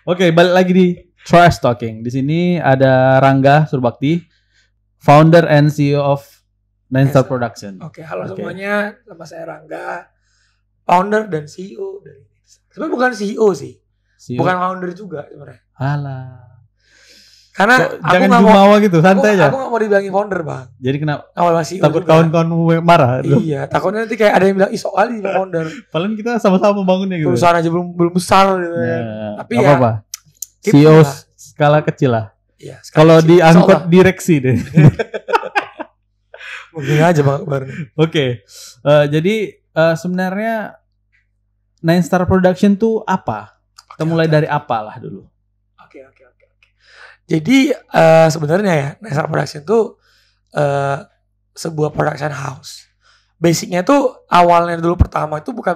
Oke, balik lagi di Trash Talking. Di sini ada Rangga Surbakti, founder and CEO of Nine Star Production. Oke, halo semuanya, nama saya Rangga, founder dan CEO dari. Sebenarnya bukan CEO sih, bukan founder juga sebenarnya. Alah. Karena jangan jumawa gitu, santai aja. Aku gak mau dibilangin founder, Bang. Jadi kenapa? Awal masih takut kawan-kawan marah. Iya, takutnya nanti kayak ada yang bilang iso kali founder. Paling kita sama-sama membangunnya gitu. Perusahaan aja belum besar gitu ya. Tapi ya apa-apa. CEO skala kecil lah. Iya, kalau diangkut direksi deh. Mungkin aja Bang. Oke. Jadi sebenarnya Nine Star Production tuh apa? Kita mulai dari apalah dulu. Oke. Jadi sebenarnya ya Nine Star Production itu sebuah production house. Basicnya tuh awalnya dulu pertama itu bukan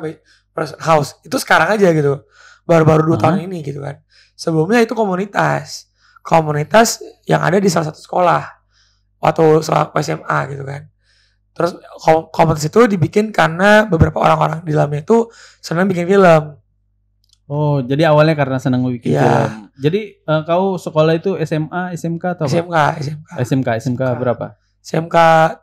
production house. Itu sekarang aja gitu. Baru-baru 2 tahun ini gitu kan. Sebelumnya itu komunitas yang ada di salah satu sekolah waktu SMA gitu kan. Terus komunitas itu dibikin karena beberapa orang-orang di dalamnya itu senang bikin film. Oh, jadi awalnya karena senang bikin film. Jadi kau sekolah itu SMA, SMK atau apa? SMK berapa? SMK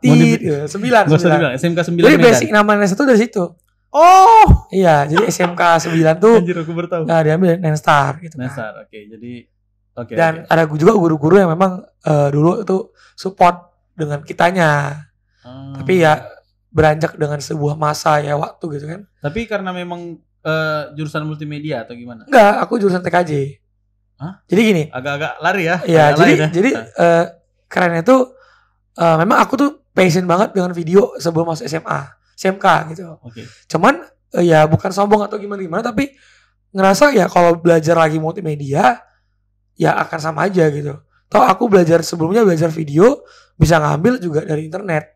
9. SMK 9. Jadi basic namanya itu dari situ. Oh, iya, jadi SMK 9 tuh. Anjir, aku baru tahu. Nah, diambil Nine Star gitu. Nine Star, oke. Jadi dan ada juga guru-guru yang memang dulu itu support dengan kitanya. Tapi ya beranjak dengan sebuah masa ya waktu gitu kan. Tapi karena memang jurusan multimedia atau gimana? Enggak, aku jurusan TKJ. Hah? Jadi gini. Agak-agak lari ya. Iya, jadi kerennya tuh memang aku tuh passion banget dengan video sebelum masuk SMK gitu. Oke. Cuman ya bukan sombong atau gimana tapi ngerasa ya kalau belajar lagi multimedia ya akan sama aja gitu. Toh aku sebelumnya belajar video bisa ngambil juga dari internet.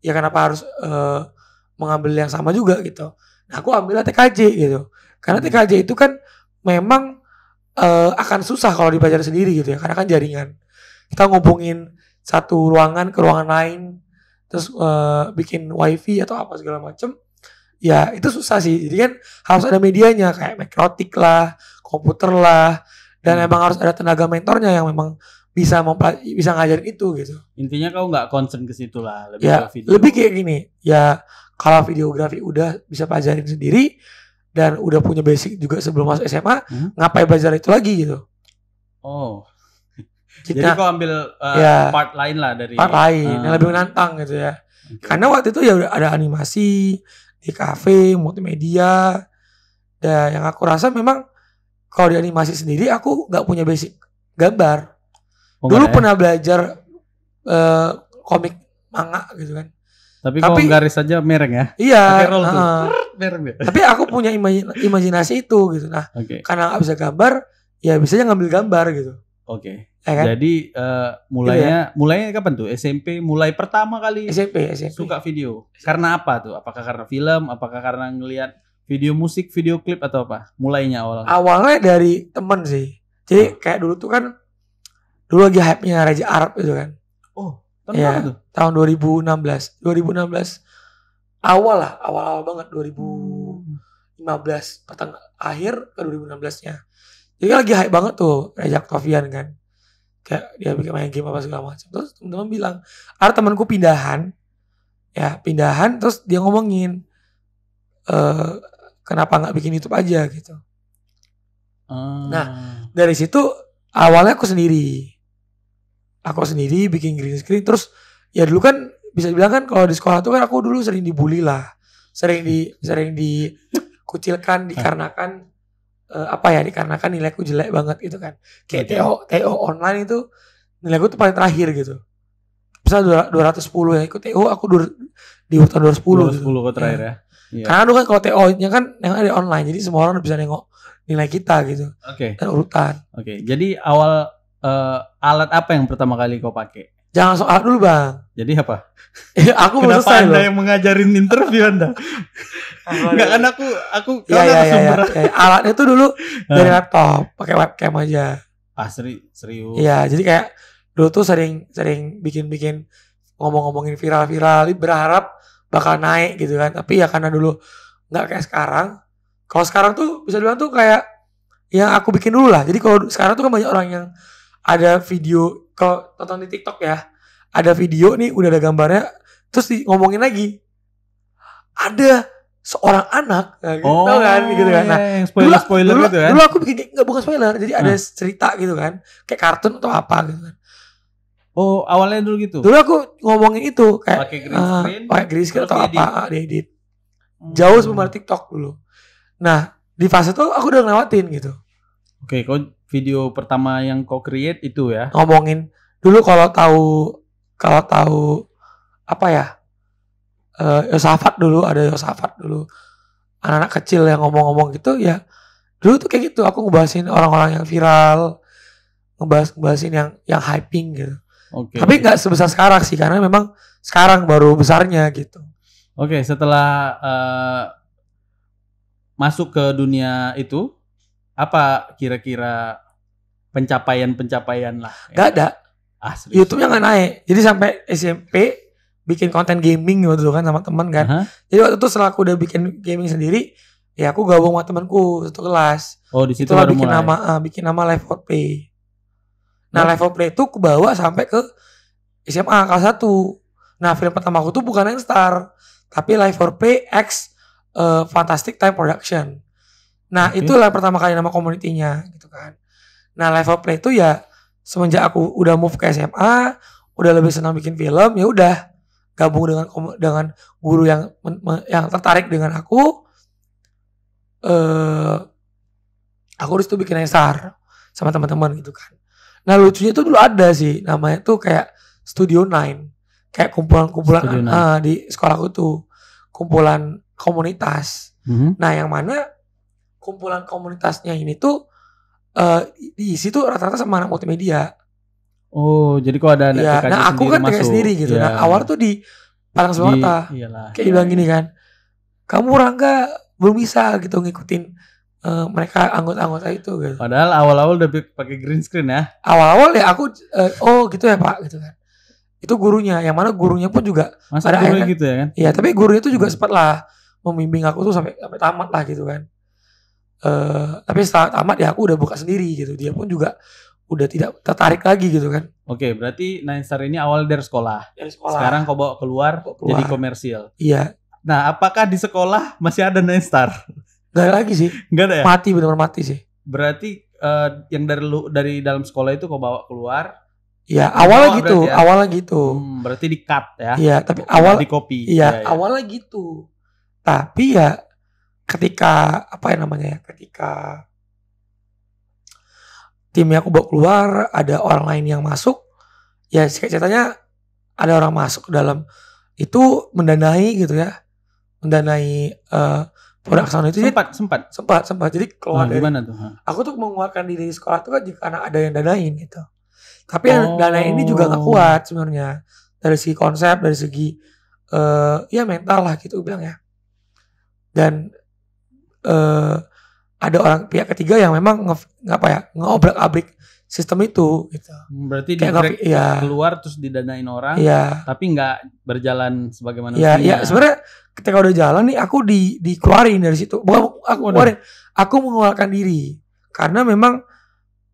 Ya kenapa harus mengambil yang sama juga gitu. Nah aku ambilnya TKJ gitu. Karena TKJ itu kan memang akan susah kalau dipelajari sendiri gitu ya. Karena kan jaringan. Kita ngubungin satu ruangan ke ruangan lain. Terus bikin wifi atau apa segala macem. Ya itu susah sih. Jadi kan harus ada medianya. Kayak Makrotik lah, komputer lah. Dan emang harus ada tenaga mentornya yang memang bisa ngajarin itu gitu. Intinya kau nggak concern ke situ lah. Lebih kayak gini. Ya kalau videografi udah bisa pelajarin sendiri dan udah punya basic juga sebelum masuk SMA, ngapain belajar itu lagi gitu? Oh, jadi kau ambil part lain lah dari part lain yang lebih menantang gitu ya. Okay. Karena waktu itu ya udah ada animasi di kafe, multimedia, dan yang aku rasa memang kalau di animasi sendiri aku nggak punya basic gambar. Dulu pernah belajar komik manga gitu kan. Tapi kalau garis aja mereng ya? Iya. Mereng ya? Tapi aku punya imajinasi itu gitu. Nah, karena gak bisa gambar, ya bisanya ngambil gambar gitu. Oke. Ya kan? Jadi mulainya kapan tuh? SMP mulai pertama kali SMP. Suka video. Karena apa tuh? Apakah karena film? Apakah karena ngelihat video musik, video klip atau apa? Mulainya awalnya? Awalnya dari temen sih. Jadi kayak dulu tuh kan, dulu lagi hype-nya Raja Arab gitu kan. Oh. Tahun tahun 2016 awal banget 2015 pertengahan akhir ke 2016-nya. Jadi lagi hype banget tuh Rejak Tofian kan. Kayak dia bikin main game apa segala macam. Terus teman-teman bilang, ada temanku pindahan terus dia ngomongin kenapa nggak bikin YouTube aja gitu. Nah, dari situ awalnya aku sendiri bikin green screen. Terus ya dulu kan bisa dibilang kan kalau di sekolah tuh kan aku dulu sering dibully lah, sering dikucilkan dikarenakan dikarenakan nilaiku jelek banget gitu kan. Kayak TO online itu nilaiku tuh paling terakhir gitu. Misal 210 yang ikut TO, aku di urutan 210 gitu. Kok terakhir ya. Iya. Karena dulu kan kalau TO-nya kan yang ada online, jadi semua orang bisa nengok nilai kita gitu. Dan urutan. Oke. Jadi awal alat apa yang pertama kali kau pakai? Jangan soal dulu Bang. Jadi apa? Aku belum selesai loh. Kenapa Anda yang mengajarin interview Anda? Enggak kan aku sumber. Alatnya tuh dulu dari laptop, pakai webcam aja. Serius. Iya, jadi kayak dulu tuh sering bikin ngomongin viral, berharap bakal naik gitu kan. Tapi ya karena dulu nggak kayak sekarang. Kalau sekarang tuh bisa dibilang tuh kayak yang aku bikin dulu lah. Jadi kalau sekarang tuh kan banyak orang yang ada video, kalau tonton di TikTok ya, ada video nih udah ada gambarnya, terus ngomongin lagi ada seorang anak, gitu kan, gitu kan. Nah, yang spoiler gitu kan. Dulu aku bikin nggak, bukan spoiler, jadi ada cerita gitu kan, kayak kartun atau apa gitu kan. Oh, awalnya dulu gitu. Dulu aku ngomongin itu kayak pakai green screen atau apa, diedit. Jauh sebelum ada TikTok dulu. Nah, di fase itu aku udah ngelewatin gitu. Oke, kau video pertama yang kau create itu ya? Ngomongin dulu kalau tahu apa ya? Yosafat dulu, ada Yosafat dulu. Anak-anak kecil yang ngomong-ngomong gitu ya. Dulu tuh kayak gitu, aku ngebahasin orang-orang yang viral, ngebahasin yang hyping gitu. Oke. Tapi nggak sebesar sekarang sih, karena memang sekarang baru besarnya gitu. Oke, setelah masuk ke dunia itu, apa kira-kira pencapaian lah? Gak ada. YouTube-nya nggak naik. Jadi sampai SMP bikin konten gaming gitu kan sama teman kan. Jadi waktu itu setelah aku udah bikin gaming sendiri, ya aku gabung sama temanku satu kelas. Oh, di situ baru bikin nama Live for Play. Nah, Live for Play itu aku bawa sampai ke SMA kelas 1. Nah, film pertama aku tuh bukan Star, tapi Live for Play X Fantastic Time Production. Nah, itulah pertama kali nama community-nya gitu kan. Nah, Live for Play itu ya semenjak aku udah move ke SMA, udah lebih senang bikin film, ya udah gabung dengan guru yang tertarik dengan aku. Aku disitu bikin Star sama teman-teman gitu kan. Nah, lucunya itu dulu ada sih, namanya tuh kayak Studio 9, kayak kumpulan di sekolahku tuh, kumpulan komunitas. Nah, yang mana kumpulan komunitasnya ini tuh diisi tuh rata-rata sama anak multimedia. Oh, jadi kok ada anak TKJ nah, aku kan TKJ sendiri gitu. Nah, awal tuh di Padang Sumatera. Kayak bilang gini kan, kamu Rangga belum bisa gitu ngikutin mereka anggota-anggota itu gitu. Padahal awal-awal udah pakai green screen ya. Awal-awal ya aku oh gitu ya Pak gitu kan. Itu gurunya, yang mana gurunya pun juga ada akhirnya gitu ya kan. Iya, tapi gurunya itu juga sempat lah membimbing aku tuh sampai tamat lah gitu kan. Tapi setelah tamat ya aku udah buka sendiri gitu. Dia pun juga udah tidak tertarik lagi gitu kan. Oke, berarti Nine Star ini awal dari sekolah. Sekarang kau bawa keluar jadi komersial. Iya. Nah, apakah di sekolah masih ada Nine Star? Gak ada lagi sih. Gak ada ya? Mati, benar-benar mati sih. Berarti yang dari dalam sekolah itu kau bawa keluar. Iya, awalnya gitu. Berarti di cut ya. Iya, tapi di copy. Iya, awalnya gitu. Tapi ya ketika ketika timnya aku bawa keluar, ada orang lain yang masuk, ya ceritanya ada orang masuk ke dalam itu mendanai gitu ya, mendanai production itu. Sempat. Jadi keluar dari gimana tuh? Aku tuh mengeluarkan diri di sekolah tuh kan karena ada yang danain gitu. Tapi yang danain ini juga gak kuat sebenarnya dari segi konsep, dari segi ya mental lah gitu bilang ya. Dan ada orang pihak ketiga yang memang ngeobrak-abrik sistem itu gitu. Berarti keluar terus didanain orang, tapi nggak berjalan sebagaimana mestinya. Iya, sebenarnya ketika udah jalan nih aku dikeluarin dari situ. Bukan aku keluarin, aku mengeluarkan diri karena memang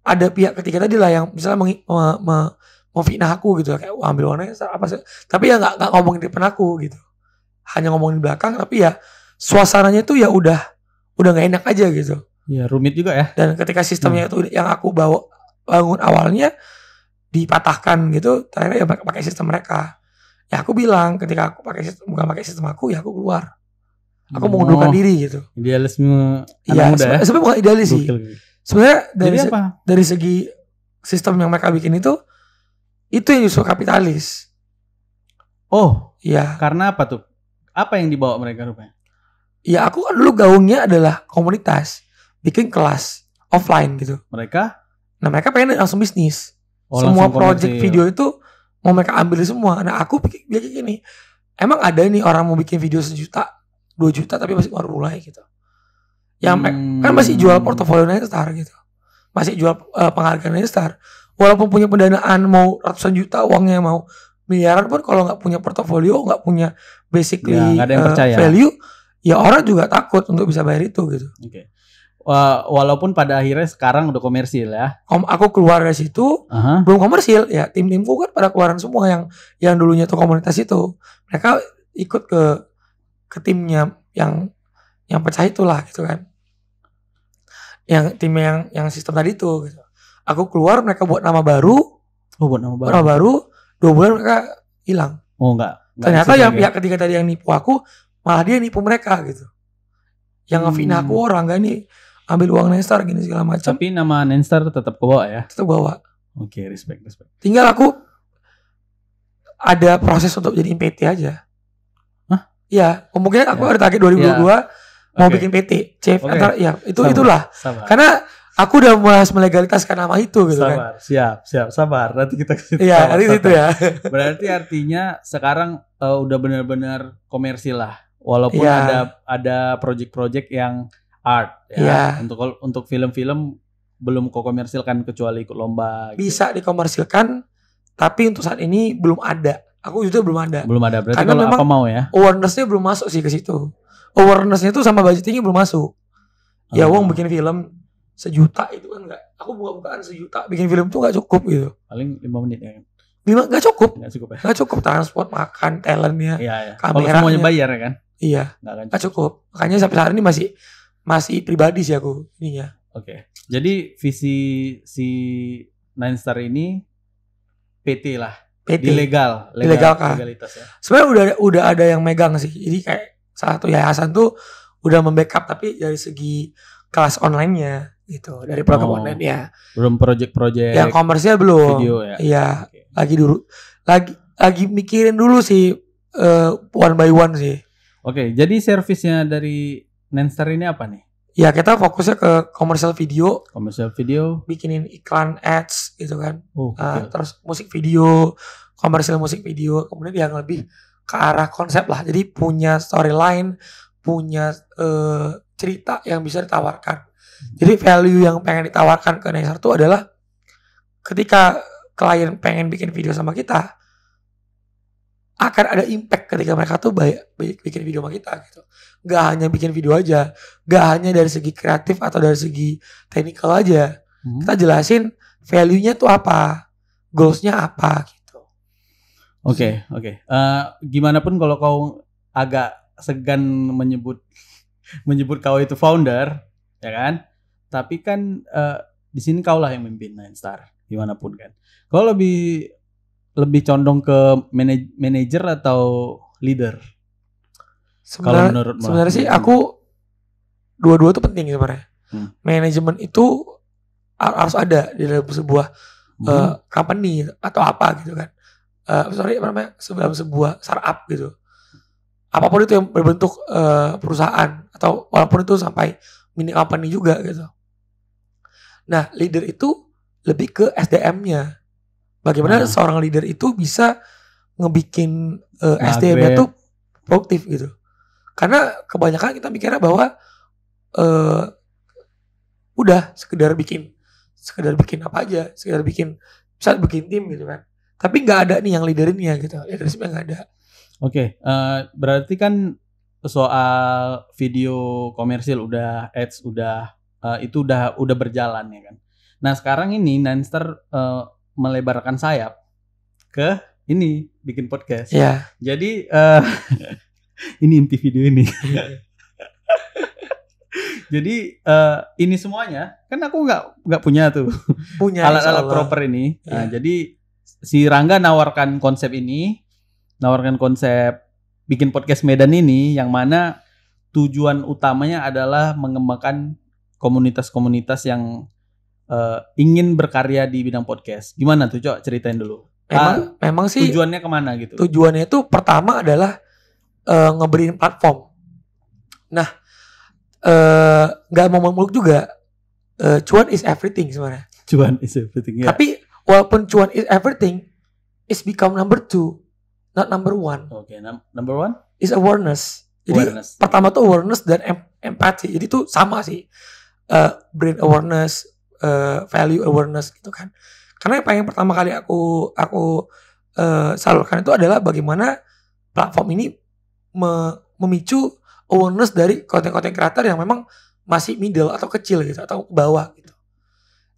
ada pihak ketiga tadi lah yang misalnya memfitnah aku gitu, kayak ambil warnanya apa sih? Tapi ya nggak ngomongin di depan aku gitu, hanya ngomongin di belakang. Tapi ya suasananya itu ya udah nggak enak aja gitu. Ya rumit juga ya. Dan ketika sistemnya itu yang aku bangun awalnya dipatahkan gitu, akhirnya ya pakai sistem mereka. Ya aku bilang ketika aku bukan pakai sistem aku, ya aku keluar. Aku mengundurkan diri gitu. Idealisme anak muda ya. Sebenarnya bukan idealis sih. Sebenarnya dari segi sistem yang mereka bikin itu yang justru kapitalis. Oh, iya. Karena apa tuh? Apa yang dibawa mereka rupanya? Ya aku kan dulu gaungnya adalah komunitas, bikin kelas offline gitu. Mereka pengen langsung bisnis. Semua project video itu mau mereka ambil semua. Nah aku pikir gini, emang ada nih orang mau bikin video 1 juta, 2 juta tapi masih baru mulai gitu. Yang kan masih jual portofolio Nine Star gitu, masih jual penghargaan Nine Star. Walaupun punya pendanaan mau ratusan juta uangnya, mau miliaran pun kalau nggak punya portofolio, nggak punya basically ya, gak ada yang percaya. Value, ya orang juga takut untuk bisa bayar itu gitu. Oke. Walaupun pada akhirnya sekarang udah komersil ya. Aku keluar dari situ, belum komersil ya. Tim-timku kan pada keluaran semua yang dulunya tuh komunitas itu. Mereka ikut ke timnya yang pecah itulah gitu kan. Yang tim yang sistem tadi itu gitu. Aku keluar, mereka buat nama baru. Buat nama baru. 2 bulan mereka hilang. Enggak. Ternyata yang pihak ketiga tadi yang nipu aku, malah dia nipu mereka gitu. Yang ngefitnah aku orang gak nih, ambil uang Nenstar gini segala macam. Tapi nama Nenstar tetap kebawa ya? Tetap bawa. Oke, respect. Tinggal aku ada proses untuk jadi PT aja. Hah? Iya, kemungkinan aku ada target 2022 mau bikin PT. Chief antar ya, itulah. Sabar. Karena aku udah melegalitaskan nama itu gitu kan. Siap, sabar. Nanti kita ke situ. Iya, nanti itu ya. Berarti artinya sekarang udah benar-benar komersil lah. Walaupun ada project-project yang art ya. Untuk film-film belum komersilkan kecuali ikut lomba gitu. Bisa dikomersilkan, tapi untuk saat ini belum ada. Aku juga belum ada. Berarti karena kalau apa mau ya? Awareness-nya belum masuk sih ke situ. Awareness-nya itu sama budgetingnya belum masuk. Ya wong bikin film 1 juta itu kan enggak. Aku buka-bukaan 1 juta bikin film tuh enggak cukup gitu. Paling 5 menit ya kan. Enggak cukup. Enggak cukup transport, makan, talentnya. Iya. Kameranya. Kalau semuanya bayar ya kan? Iya. Enggak cukup. Makanya sampai saat ini masih pribadi sih aku ininya. Oke. Jadi visi si Nenstar ini PT lah. PT. Legalitas ya. Sebenarnya udah ada yang megang sih. Jadi kayak salah satu yayasan tuh udah membackup, tapi dari segi kelas online-nya gitu, dari program online ya. Belum project-project yang komersial belum. Video ya. Iya. Okay. Lagi mikirin dulu sih one by one sih. Oke, jadi servisnya dari Nenstar ini apa nih? Ya kita fokusnya ke komersial video, bikinin iklan ads gitu kan. Terus musik video, komersial musik video, kemudian yang lebih ke arah konsep lah. Jadi punya storyline, punya cerita yang bisa ditawarkan. Jadi value yang pengen ditawarkan ke Nenstar itu adalah ketika klien pengen bikin video sama kita, akan ada impact ketika mereka tuh bikin video sama kita gitu. Gak hanya bikin video aja, gak hanya dari segi kreatif atau dari segi technical aja. Kita jelasin value-nya tuh apa, goals-nya apa gitu. Oke. Gimana pun kalau kau agak segan menyebut kau itu founder, ya kan? Tapi kan di sini kau lah yang memimpin Nenstar, gimana pun kan. Kau lebih condong ke manajer atau leader? Sebenarnya sih aku dua-dua tuh penting sebenarnya. Manajemen itu harus ada di dalam sebuah company atau apa gitu kan. Dalam sebuah startup gitu. Apapun itu yang berbentuk perusahaan atau walaupun itu sampai mini company juga gitu. Nah, leader itu lebih ke SDM-nya. Bagaimana seorang leader itu bisa ngebikin SDM-nya tuh produktif gitu. Karena kebanyakan kita mikirnya bahwa udah sekedar bikin apa aja, bisa bikin tim gitu kan. Tapi nggak ada nih yang leaderinnya gitu, leadershipnya nggak ada. Oke, berarti kan soal video komersil udah ads itu udah berjalan ya kan. Nah sekarang ini Nenstar melebarkan sayap ke ini bikin podcast. Yeah. Jadi ini inti video ini. Jadi ini semuanya kan aku nggak punya tuh alat-alat proper ini. Nah, jadi si Rangga nawarkan konsep bikin podcast Medan ini, yang mana tujuan utamanya adalah mengembangkan komunitas-komunitas yang ingin berkarya di bidang podcast. Gimana tuh, Cok? Ceritain dulu. Memang sih tujuannya kemana gitu? Tujuannya itu pertama adalah ngeberiin platform. Nah, nggak mau muluk juga. Cuan is everything sebenarnya. Cuan is everything. Ya. Tapi walaupun cuan is everything, is become number 2, not number 1. Oke, number 1 is awareness. Jadi pertama tuh awareness dan empathy. Jadi tuh sama sih. Brand awareness, value awareness gitu kan. Karena yang pertama kali aku salurkan itu adalah bagaimana platform ini memicu awareness dari konten-konten kreator yang memang masih middle atau kecil gitu atau ke bawah gitu.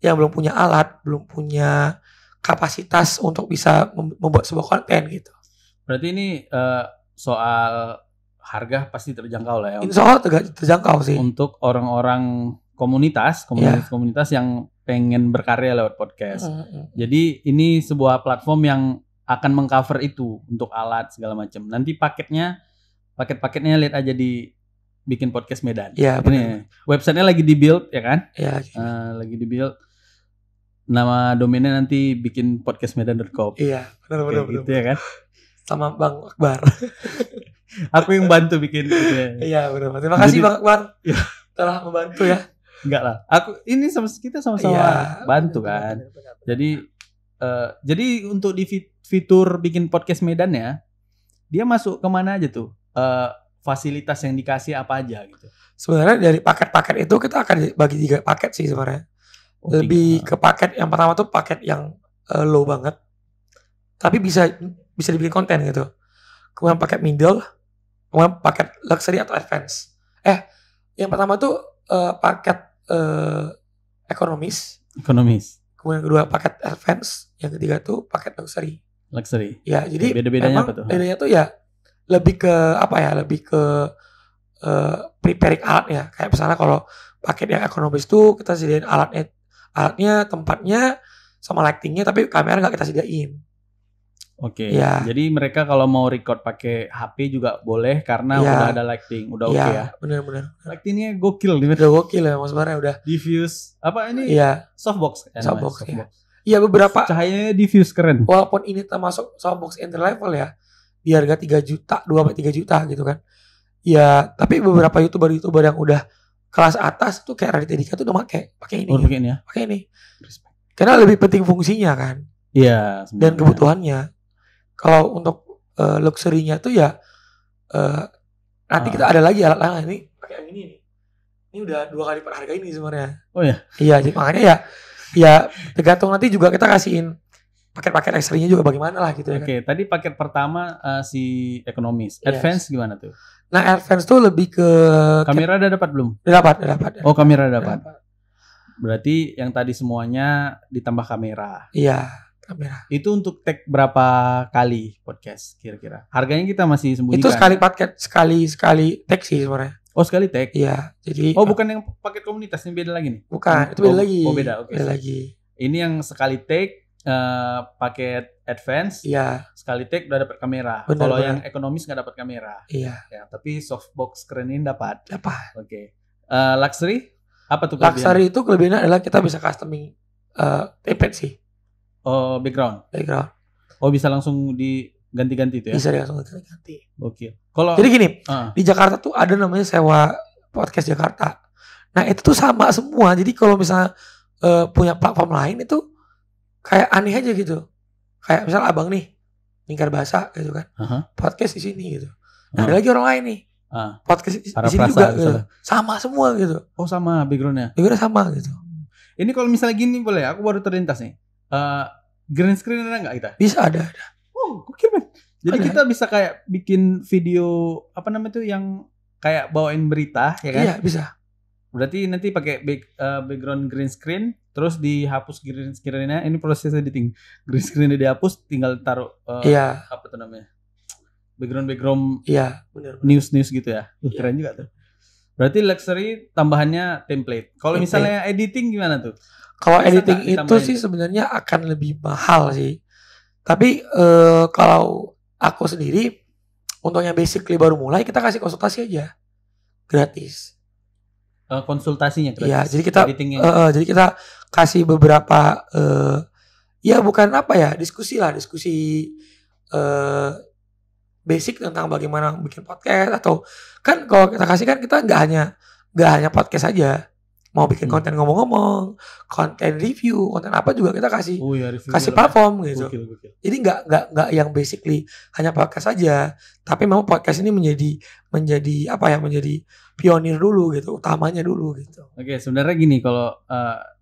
Yang belum punya alat, belum punya kapasitas untuk bisa membuat sebuah konten gitu. Berarti ini soal harga pasti terjangkau lah ya. Insya Allah terjangkau sih. Untuk orang-orang komunitas yang pengen berkarya lewat podcast. Jadi ini sebuah platform yang akan mengcover itu untuk alat segala macam. Nanti paketnya lihat aja di Bikin Podcast Medan. Iya, ini websitenya lagi di-build ya kan? Iya. Lagi di-build. Nama domainnya nanti bikinpodcastmedan.com. Iya, benar. Gitu ya kan? Sama Bang Akbar. Aku yang bantu bikin gitu ya. Iya, benar. Terima kasih Bang Akbar. Telah membantu ya. Enggak lah. Ini kita sama-sama bantu kan. Benar. Jadi untuk di fitur Bikin Podcast Medan ya, dia masuk kemana aja tuh? Fasilitas yang dikasih apa aja gitu. Sebenarnya dari paket-paket itu kita akan bagi 3 paket sih sebenarnya. Lebih ke paket yang pertama tuh paket yang low banget. Tapi bisa dibikin konten gitu. Kemudian paket middle, kemudian paket luxury atau advance. Yang pertama tuh paket ekonomis. Kemudian kedua paket advance, yang ketiga tuh paket luxury. Ya, jadi beda-bedanya apa tuh? Bedanya tuh ya lebih ke preparing alat ya. Kayak misalnya kalau paket yang ekonomis tuh kita sediain alatnya, tempatnya, sama lightingnya, tapi kamera nggak kita sediain. Oke. Ya. Jadi mereka kalau mau record pakai HP juga boleh karena udah ada lighting, udah oke ya. Benar. Lightingnya gokil, udah gokil ya, sebenarnya udah. Diffuse apa ini? Iya. Softbox. Softbox. Iya, beberapa. Cahayanya diffuse keren. Walaupun ini termasuk softbox entry level ya, di harga 3 juta, 2-3 juta gitu kan. Ya, tapi beberapa YouTuber yang udah kelas atas tuh kayak Raditya Dika tuh udah pakai ini. Pakai ini. Karena lebih penting fungsinya kan. Iya, dan kebutuhannya. Kalau untuk luxury-nya tuh ya nanti kita ada lagi alat lain ini pakai yang ini nih. Ini udah 2 kali lipat harga ini sebenarnya. Oh ya. Iya, jadi makanya ya tergantung nanti juga kita kasihin paket-paket ekstranya juga bagaimana lah gitu ya. Oke, tadi paket pertama si ekonomis. Advance gimana tuh? Nah, advance tuh lebih ke kamera udah dapat belum? Udah dapat. Oh, kamera dapat. Berarti yang tadi semuanya ditambah kamera. Iya, kamera. Itu untuk tag berapa kali podcast kira-kira? Harganya kita masih sembunyikan. Itu sekali paket, sekali tag sih sebenarnya. Oh, sekali tag? Iya, jadi bukan yang paket komunitas, ini beda lagi nih? Bukan, itu beda lagi. Oh, beda, oke. Beda lagi. Ini yang sekali tag paket advance, sekali take udah dapat kamera. Kalau yang ekonomis nggak dapat kamera. Iya. Ya, tapi softbox keren ini dapat. Oke. Luxury apa tuh kelebihan? Luxury itu kelebihannya adalah kita bisa customing template sih. Oh, background. Oh, bisa langsung diganti-ganti itu ya? Bisa langsung diganti. Oke. Jadi gini, di Jakarta tuh ada namanya sewa podcast Jakarta. Nah, itu tuh sama semua. Jadi kalau misalnya punya platform lain itu kayak aneh aja gitu. Kayak misalnya abang nih, Lingkar Bahasa gitu kan. Podcast di sini gitu. Nah, ada lagi orang lain nih. Podcast di sini juga gitu. Sama semua gitu. Oh, sama backgroundnya? Backgroundnya sama gitu. Ini kalau misalnya gini boleh, aku baru terlintas nih. Green screen ada nggak kita? Bisa, ada. Oh, oke man. Jadi kita bisa kayak bikin video, apa namanya tuh yang kayak bawain berita, ya kan? Iya, bisa. Berarti nanti pakai background green screen, terus dihapus green screen-nya. Ini proses editing. Green screen-nya dihapus, tinggal taruh apa tuh namanya? Background. Iya, benar. News gitu ya. Keren juga tuh. Berarti luxury tambahannya template. Kalau misalnya editing gimana tuh? Kalau editing itu sih sebenarnya akan lebih mahal sih. Tapi kalau aku sendiri untuk yang basically baru mulai, kita kasih konsultasi aja. Gratis. Konsultasinya gratis. Ya, jadi kita kasih beberapa ya bukan apa ya, diskusi basic tentang bagaimana bikin podcast, atau kan kalau kita kasih kan kita nggak hanya podcast aja, mau bikin konten ngomong-ngomong, konten review, konten apa juga kita kasih platform gitu. Gokil. Jadi nggak yang basically hanya podcast saja, tapi memang podcast ini menjadi apa ya, menjadi pionir dulu gitu, utamanya dulu gitu. Oke, sebenarnya gini, kalau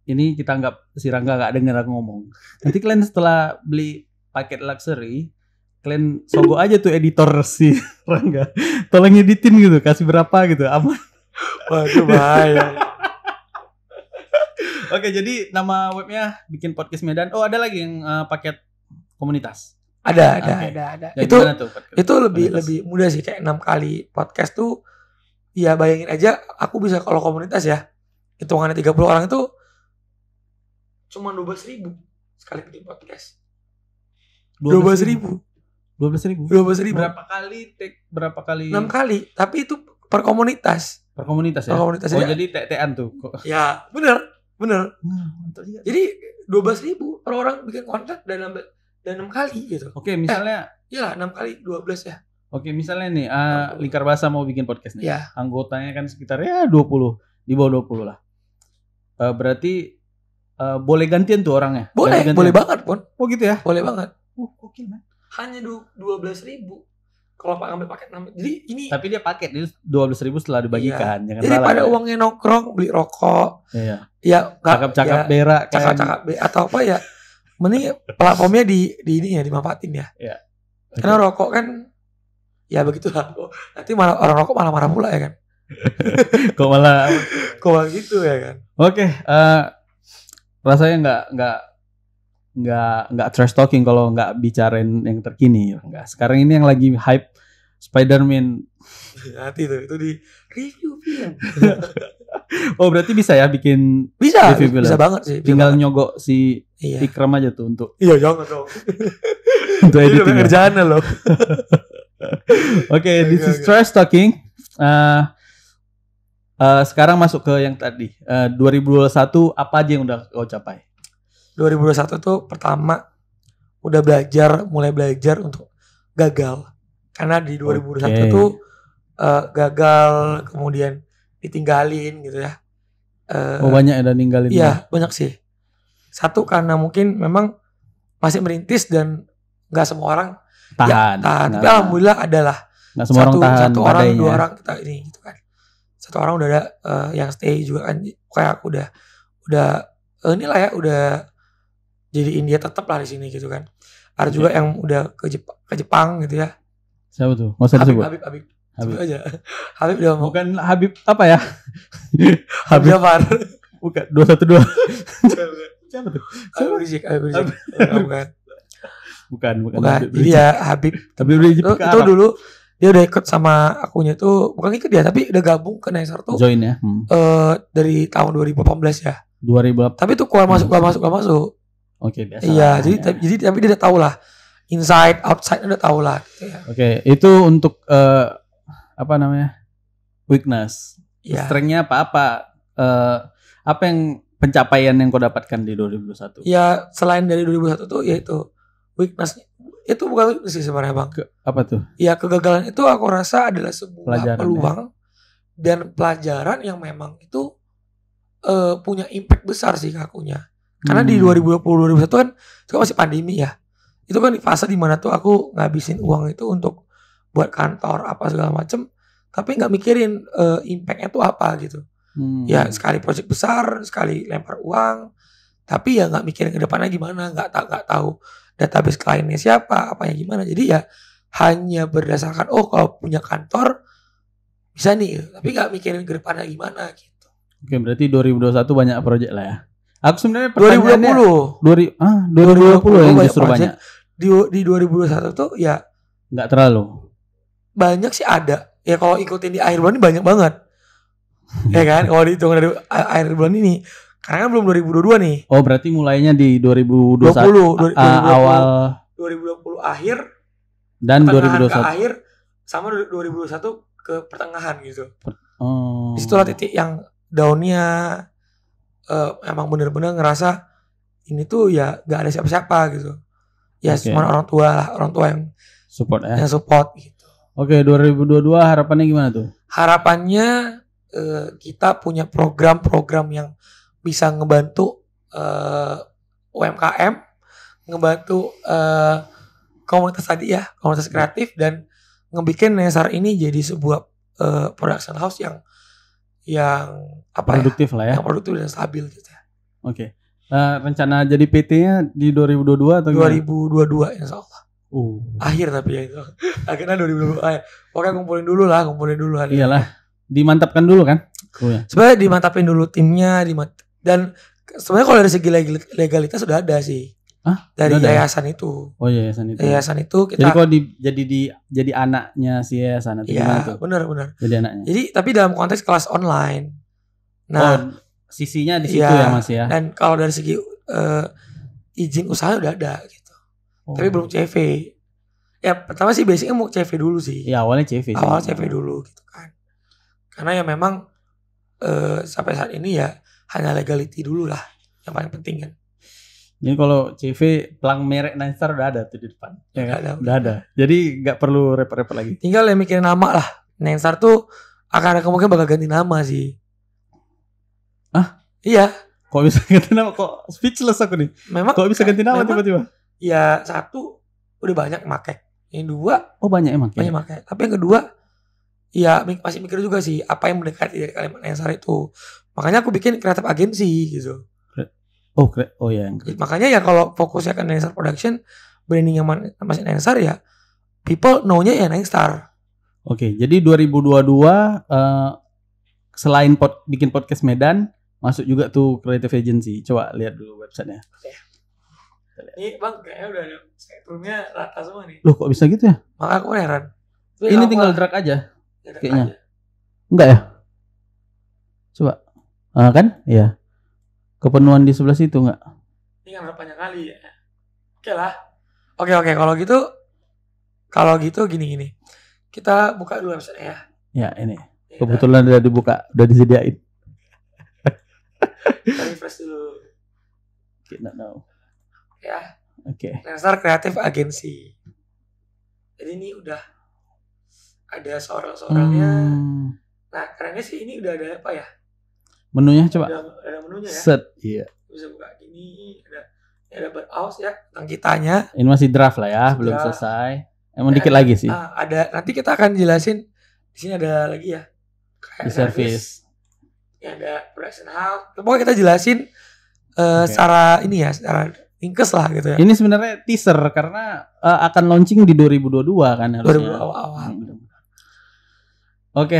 ini kita anggap si Rangga nggak dengar aku ngomong. Nanti kalian setelah beli paket luxury, kalian sogok aja tuh editor si Rangga, tolong editin gitu, kasih berapa gitu, aman. Waduh bahaya. Oke, jadi nama webnya Bikin Podcast Medan. Oh, ada lagi yang paket komunitas. Ada. Ya, itu lebih mudah sih, kayak 6 kali podcast tuh. Ya bayangin aja, aku bisa kalau komunitas ya, hitungannya 30 orang itu cuma 12.000 sekali bikin podcast. 12.000. Berapa kali? 6 kali, tapi itu per komunitas. Per komunitas ya? Oh, jadi TT-an tuh. Ya, bener. Jadi 12.000 per orang bikin konten dan 6 kali gitu. Oke, misalnya iya 6 kali 12 ya. Oke, misalnya nih Lingkar Bahasa mau bikin podcast nih. Ya. Anggotanya kan sekitar 20, di bawah 20 lah. Berarti boleh gantian tuh orangnya? Boleh banget pun. Oh gitu ya? Boleh banget. Oke, man. Hanya 12.000 kalau ngambil paket 6. Jadi ini. Tapi dia paket 12.000 setelah dibagikan. Iya. Jangan jadi salah. Pada uangnya nongkrong beli rokok. Iya. Ya cakap-cakap berak. Cakap-cakap atau apa ya? Mending platformnya di ini ya, dimanfaatin ya. Iya. Karena rokok kan ya begitulah. Nanti malah orang rokok malah marah pula ya kan. Kok malah gitu ya kan. Oke, rasanya nggak trash talking kalau nggak bicarain yang terkini. Nggak. Sekarang ini yang lagi hype Spider-Man. Nanti itu di review film. Oh, berarti bisa ya bikin bisa banget sih. Tinggal nyogok si Ikram aja tuh untuk. Iya, jangan dong. Untuk editing kerjaannya loh. Oke, this is trash talking. Sekarang masuk ke yang tadi. 2021 apa aja yang udah kau capai? 2021 tuh pertama udah mulai belajar untuk gagal. Karena di 2021 tuh gagal, kemudian ditinggalin gitu ya. Banyak ada ninggalin. Iya, banyak sih. Satu karena mungkin memang masih merintis dan nggak semua orang tahan. Tapi alhamdulillah adalah nggak semua orang tahan. Satu orang, dua orang kita ini gitu kan. Satu orang udah ada yang stay juga kan. Kayak aku udah inilah ya, udah jadi India tetap lah di sini gitu kan. Ada juga yang udah ke Jepang gitu ya. Siapa tuh? Nggak usah disebut. Habib. Sebut aja. Habib udah mau. Bukan Habib apa ya? Habib Jafar. Bukan 212. Siapa tuh? Habib Rizik. Bukan. Jadi ya Habib. Itu dulu dia udah ikut sama akunya tuh, bukan ikut dia tapi udah gabung ke Nesar tuh. Join ya. Dari tahun 2018 ya. 2018. Tapi tuh keluar masuk. Oke, biasa. Iya, jadi tapi dia udah tahu lah. Inside, outside udah tahu lah gitu ya. Oke, itu untuk apa namanya? Weakness. Ya. Strength-nya apa yang pencapaian yang kau dapatkan di 2021? Ya, selain dari 2021 tuh yaitu weakness. Itu bukan weakness sih sebenarnya, Bang. Apa tuh? Ya, kegagalan itu aku rasa adalah sebuah peluang dan pelajaran yang memang itu punya impact besar sih ke akunya. Karena di 2020-2021 kan itu masih pandemi ya. Itu kan di fase dimana tuh aku ngabisin uang itu untuk buat kantor apa segala macem, tapi nggak mikirin impactnya tuh apa gitu. Ya sekali proyek besar, sekali lempar uang, tapi ya nggak mikirin ke depannya gimana, nggak tahu database kliennya siapa, apanya gimana. Jadi ya hanya berdasarkan kalau punya kantor bisa nih, tapi nggak mikirin ke depannya gimana gitu. Oke, berarti 2021 banyak proyek lah ya. Aku sebenarnya 2020 yang justru banyak. Di 2021 tuh ya nggak terlalu banyak sih ada. Ya kalau ikutin di akhir bulan ini banyak banget. Ya kan, kalau dihitung dari akhir bulan ini. Karena kan belum 2022 nih. Oh, berarti mulainya di 2021 awal 2020 akhir dan 2021 ke akhir sama 2021 ke pertengahan gitu. Oh. Disitulah titik yang downnya emang bener-bener ngerasa ini tuh ya gak ada siapa-siapa gitu. Ya cuma orang tua yang support ya. Yang support gitu. Oke, 2022 harapannya gimana tuh? Harapannya kita punya program-program yang bisa ngebantu UMKM, ngebantu komunitas tadi ya, komunitas kreatif, dan ngebikin Nesar ini jadi sebuah production house yang produktif lah ya. Yang produktif dan stabil gitu ya. Oke. Rencana jadi PT-nya di 2022 atau gimana? 2022 insyaallah. Akhir tapi ya itu. Akhirnya 2022 akhir. Pokoknya kumpulin dulu. Iyalah. dimantapkan dulu kan krunya. Sebenarnya dimantapin dulu timnya, dan sebenarnya kalau dari segi legalitas sudah ada sih. Dari yayasan itu. Oh, yayasan itu. Yayasan itu kita. Jadi kalau jadi anaknya si yayasan atau gimana tuh? Iya, benar. Jadi anaknya. Jadi tapi dalam konteks kelas online. Nah, sisinya di situ ya Mas ya. Dan kalau dari segi izin usaha udah ada gitu. Tapi belum CV. Ya pertama sih basicnya mau CV dulu sih. Ya awalnya CV. Awal CV dulu gitu kan. Karena ya memang sampai saat ini ya hanya legality dulu lah yang paling penting kan. Jadi kalau CV pelang merek Ninestar udah ada tuh di depan. Ya kan? Udah ada. Jadi nggak perlu repot-repot lagi. Tinggal yang mikirin nama lah. Ninestar tuh akan ada kemungkinan bakal ganti nama sih. Iya. Kok bisa ganti nama? Kok speechless aku nih. Memang kok bisa ganti nama tiba-tiba? Ya satu udah banyak make. Yang dua banyak emang. Banyak make. Tapi yang kedua ya masih mikir juga sih apa yang mendekati dari kalimat Ninestar itu. Makanya aku bikin kreatif agensi gitu. Ya. Makanya ya kalau fokusnya ke Ninestar Production, branding yang masih Ninestar ya people know-nya ya Ninestar. Oke, jadi 2022 selain bikin podcast Medan, masuk juga tuh creative agency. Coba lihat dulu websitenya. Oke. Ini Bang kayaknya udah ada spektrumnya rata semua nih. Loh kok bisa gitu ya? Makanya aku heran. Ini tinggal drag aja. Kayaknya. Aja. Enggak ya? Coba. Kan? Iya. Kepenuhan di sebelah situ enggak? Ini kan banyak kali ya. Oke lah. Oke, kalau gitu gini. Kita buka dulu website ya. Ya, ini. Kebetulan udah dibuka, udah disediain. Kita refresh dulu. Tidak tahu. Ya. Oke. Ninestar Creative Agency. Jadi ini udah ada soral-soralnya. Nah, kerennya sih ini udah ada apa ya? Menunya coba. Ada menunya ya. Set, iya. Bisa buka gini, ada browse ya tentang kitanya. Ini masih draft lah ya, belum selesai. Emang dikit lagi sih. Ada nanti kita akan jelasin di sini ada lagi ya. Kayak di service. Ya ada production house. Pokoknya kita jelasin secara ini ya, secara ringkes lah gitu ya. Ini sebenarnya teaser karena akan launching di 2022 kan harusnya. 2000 awal. Oke.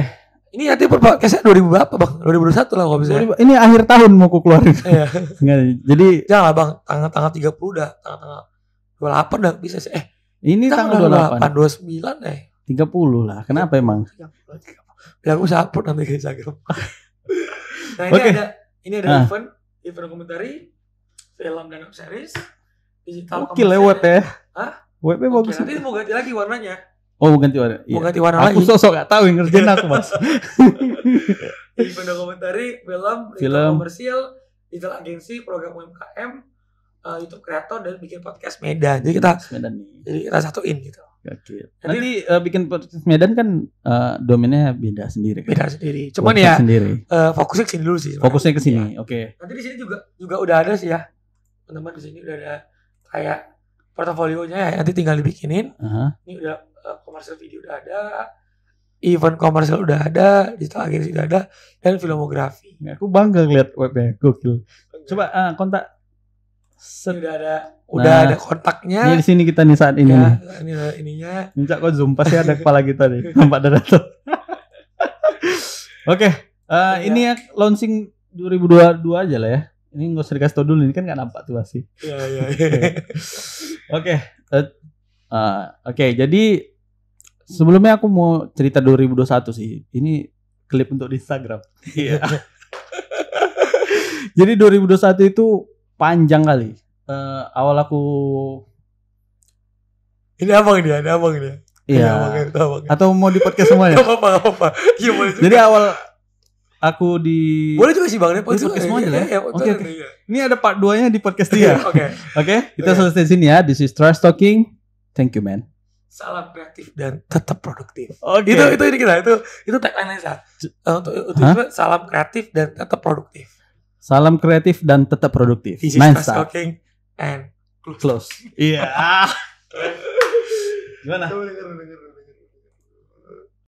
Ini nanti podcastnya 2000 berapa Bang? 2021 lah kalau bisa. Ini akhir tahun mau ku keluarin. Iya. Jadi jangan lah Bang, tanggal 30 udah, tanggal 28 udah bisa sih. Ini tanggal 28, 29 30 lah. Kenapa emang? Ya aku bisa upload nanti ke Instagram. Nah, ini ada event dokumentari, film dan web series, digital. Oke, lewat ya. Hah? Webnya bagus. Nanti mau ganti lagi warnanya. Oh, ganti warna. Mau ganti warna lagi. Aku sosok gak tahu yang ngerjain aku, Mas. Event dokumentari, film komersial, digital agensi, program UMKM, YouTube kreator dan bikin podcast Medan. Jadi kita satuin gitu. Oke. Nanti bikin podcast Medan kan domainnya beda sendiri. Beda sendiri. Cuman ya fokusnya ke sini dulu sih. Fokusnya ke sini. Oke. Nanti di sini juga udah ada sih ya. Teman-teman di sini udah ada kayak portofolionya ya. Nanti tinggal dibikinin. Ini udah komersial video udah ada, event komersial udah ada, digital agency udah ada, dan filmografi. Aku bangga ngeliat webnya, gokil. Coba kontak. Ini udah ada kontaknya. Ini di sini kita nih saat ini. Ya, ini ada ininya. Minta kok zoom pasti ada kepala kita nih. Nampak ada tuh. Oke, ini ya launching 2022 aja lah ya. Ini nggak usah dikasih tau dulu, ini kan nggak nampak tuh masih. Iya. Oke, jadi sebelumnya aku mau cerita 2021 sih. Ini klip untuk di Instagram. Iya. Jadi 2021 itu panjang kali. Awal aku ini abang dia. Iya. Atau mau di podcast semuanya? Gak apa-apa. Iya boleh juga. Jadi awal aku di boleh juga sih Bang, podcast semuanya lah. Oke. Iya. Ini ada part 2-nya di podcast dia. Oke. Kita selesai sini ya. This is Trash Talking. Thank you, man. Salam kreatif dan tetap produktif. Oke. Itu ini kita. Itu tagline saya. Untuk itu salam kreatif dan tetap produktif. Salam kreatif dan tetap produktif. This is Trash Talking and close. Iya. Gimana? Denger.